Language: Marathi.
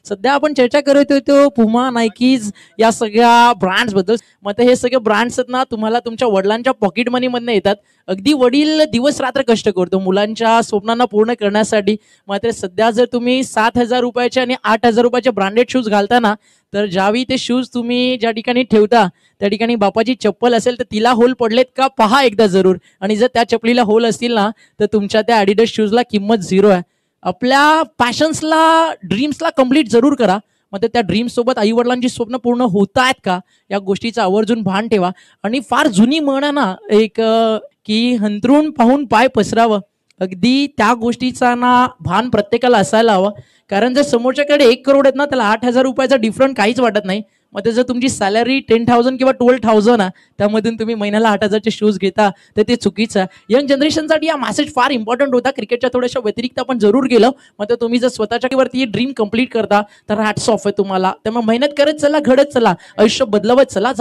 सध्या आपण चर्चा करत होतो पुमा नायकीज या सगळ्या ब्रँड्स बद्दल. मग हे सगळे ब्रँड्स आहेत ना तुम्हाला तुमच्या वडिलांच्या पॉकेट मनी मधनं येतात. अगदी वडील दिवस रात्र कष्ट करतो मुलांच्या स्वप्नांना पूर्ण करण्यासाठी. मात्र सध्या जर तुम्ही 7,000 रुपयाचे आणि 8,000 रुपयाचे ब्रँडेड शूज घालता ना, तर ज्यावेळी ते शूज तुम्ही ज्या ठिकाणी ठेवता त्या ठिकाणी बापाची चप्पल असेल तर तिला होल पडलेत का पहा एकदा जरूर. आणि जर त्या चपलीला होल असतील ना तर तुमच्या त्या ॲडिडास शूजला किंमत झिरो आहे. आपल्या पॅशन्सला ड्रीम्सला कंप्लीट जरूर करा. मग त्या ड्रीम्स सोबत आई वडिलांची स्वप्न पूर्ण होत आहेत का या गोष्टीचं आवर्जून भान ठेवा. आणि फार जुनी म्हण आहे ना एक की हंतरून पाहून पाय पसरावं. अगदी त्या गोष्टीचा ना भान प्रत्येकाला असायला हवं. कारण जर समोरच्याकडे 1 करोड आहेत ना त्याला 8,000 रुपयाचा डिफरंट काहीच वाटत नाही. मग जर तुमची सॅलरी 10,000 किंवा 12,000 आहे त्यामधून तुम्ही महिन्याला 8,000चे शूज घेता तर ते चुकीचं आहे. यंग जनरेशनसाठी हा मेसेज फार इम्पॉर्टंट होता. क्रिकेटच्या थोड्याशा व्यतिरिक्त आपण जरूर गेलो. मग तुम्ही जर स्वतःच्या वरती ड्रीम कंप्लीट करता तर हॅट्स ऑफ आहे तुम्हाला. त्यामुळे मेहनत करत चला, घडत चला, आयुष्य बदलवत चला.